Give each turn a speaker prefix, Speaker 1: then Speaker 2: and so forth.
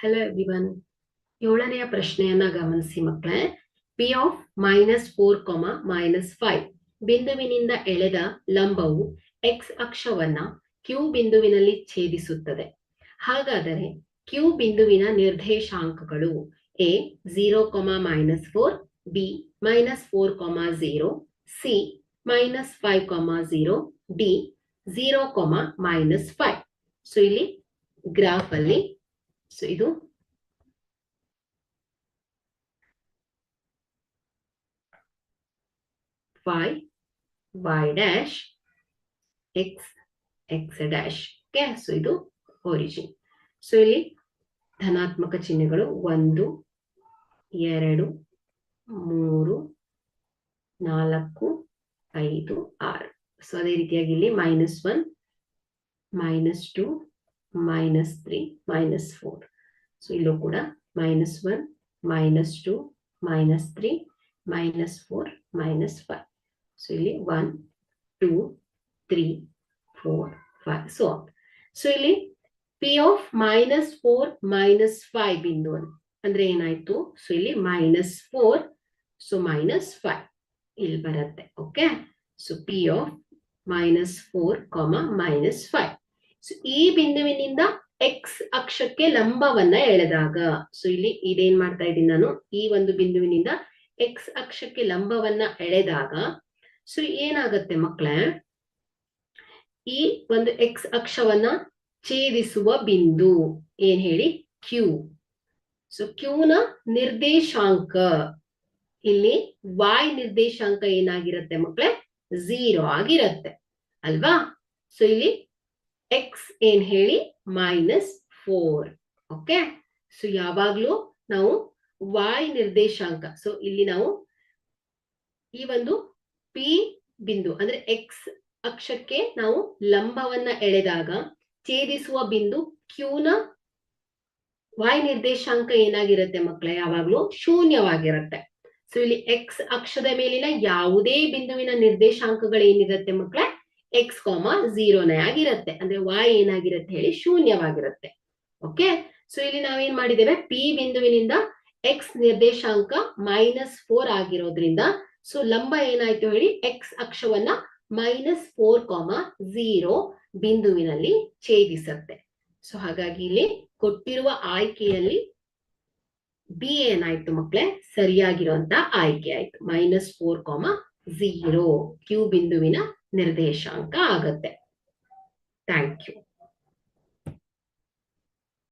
Speaker 1: Hello everyone. 7ನೆಯ ಪ್ರಶ್ನೆಯನ್ನ ಗಮನಿಸಿ ಮಕ್ಕಳೇ. ಪಿ ಆಫ್ -4, -5 ಬಿಂದುವಿನಿಂದ ಎಳೆದ ಲಂಬವು ಎಕ್ಸ್ ಅಕ್ಷವನ್ನ ಕ್ಯೂ ಬಿಂದುವಿನಲ್ಲಿ ಛೇದಿಸುತ್ತದೆ. ಹಾಗಾದರೆ ಕ್ಯೂ ಬಿಂದುವಿನ ನಿರ್ದೇಶಾಂಕಗಳು A 0, -4, B -4, 0, C -5, 0, D 0, -5. So ಇಲ್ಲಿ ಗ್ರಾಫ್ ಅಲ್ಲಿ ಸೊ ಇದು y dash x dash. Okay, so ಇದು ಒರಿಜಿನ್. ಸೊ ಇಲ್ಲಿ ಧನಾತ್ಮಕ ಚಿಹ್ನೆಗಳು 1, 2, 3, 4, 5, 6. ಸೊ ಅದೇ ರೀತಿಯಾಗಿ ಇಲ್ಲಿ -1, -2, -3, -4. ಸೊ ಇಲ್ಲೂ ಕೂಡ -1, -2, -3, -4, -5. ಸೊ ಇಲ್ಲಿ 1, 2, 3, 4, 5. ಸೊ ಇಲ್ಲಿ ಪಿ ಆಫ್ -4, -5 ಬಿಂದು ಅಂದ್ರೆ ಏನಾಯ್ತು? ಸೊ ಇಲ್ಲಿ -4, ಸೊ -5 ಇಲ್ಲಿ ಬರುತ್ತೆ. Okay, so P of -4, -5. So ಈ ಬಿಂದುವಿನಿಂದ ಎಕ್ಸ್ ಅಕ್ಷಕ್ಕೆ ಲಂಬವನ್ನ ಎಳೆದಾಗ, ಸೊ ಇಲ್ಲಿ ಇದೇನ್ ಮಾಡ್ತಾ ಇದ್ದೀನಿ ನಾನು, ಈ ಒಂದು ಬಿಂದುವಿನಿಂದ ಎಕ್ಸ್ ಅಕ್ಷಕ್ಕೆ ಲಂಬವನ್ನ ಎಳೆದಾಗ ಸೊ ಏನಾಗತ್ತೆ ಮಕ್ಕಳೇ, ಈ ಒಂದು ಎಕ್ಸ್ ಅಕ್ಷವನ್ನ ಛೇದಿಸುವ ಬಿಂದು ಏನ್ ಹೇಳಿ? ಕ್ಯೂ. ಸೊ ಕ್ಯೂನ ನಿರ್ದೇಶಾಂಕ ಇಲ್ಲಿ y ನಿರ್ದೇಶಾಂಕ ಏನಾಗಿರುತ್ತೆ ಮಕ್ಕಳೇ? 0 ಆಗಿರತ್ತೆ ಅಲ್ವಾ? ಸೊ ಇಲ್ಲಿ ಎಕ್ಸ್ ಏನ್ ಹೇಳಿ? -4. ಓಕೆ, ಸೊ ಯಾವಾಗ್ಲೂ ನಾವು y ನಿರ್ದೇಶಾಂಕ, ಸೊ ಇಲ್ಲಿ ನಾವು ಈ ಒಂದು ಪಿ ಬಿಂದು ಅಂದ್ರೆ ಎಕ್ಸ್ ಅಕ್ಷಕ್ಕೆ ನಾವು ಲಂಬವನ್ನ ಎಳೆದಾಗ ಛೇದಿಸುವ ಬಿಂದು ಕ್ಯೂನ y ನಿರ್ದೇಶಾಂಕ ಏನಾಗಿರುತ್ತೆ ಮಕ್ಕಳೇ? ಯಾವಾಗ್ಲೂ ಶೂನ್ಯವಾಗಿರುತ್ತೆ. ಸೊ ಇಲ್ಲಿ ಎಕ್ಸ್ ಅಕ್ಷದ ಮೇಲಿನ ಯಾವುದೇ ಬಿಂದುವಿನ ನಿರ್ದೇಶಾಂಕಗಳು ಏನಿರುತ್ತೆ ಮಕ್ಕಳೇ? x, 0ನೇ ಆಗಿರುತ್ತೆ. ಅಂದ್ರೆ y ಏನಾಗಿರುತ್ತೆ ಹೇಳಿ? ಶೂನ್ಯವಾಗಿರುತ್ತೆ. ಓಕೆ, ಸೊ ಇಲ್ಲಿ ನಾವೇನ್ ಮಾಡಿದ್ದೇವೆ? ಪಿ ಬಿಂದುವಿನಿಂದ ಎಕ್ಸ್ ನಿರ್ದೇಶಾಂಕ -4 ಆಗಿರೋದ್ರಿಂದ ಸೊ ಲಂಬ ಏನಾಯ್ತು ಹೇಳಿ? ಎಕ್ಸ್ ಅಕ್ಷವನ್ನ -4, 0 ಬಿಂದುವಿನಲ್ಲಿ ಛೇದಿಸುತ್ತೆ. ಸೊ ಹಾಗಾಗಿ ಇಲ್ಲಿ ಕೊಟ್ಟಿರುವ ಆಯ್ಕೆಯಲ್ಲಿ ಬಿ ಏನಾಯ್ತು ಮಕ್ಕಳೇ? ಸರಿಯಾಗಿರುವಂತ ಆಯ್ಕೆ ಆಯ್ತು. -4, 0 ಕ್ಯೂ ಬಿಂದುವಿನ ನಿರ್ದೇಶಾಂಕ ಆಗತ್ತೆ. Thank you.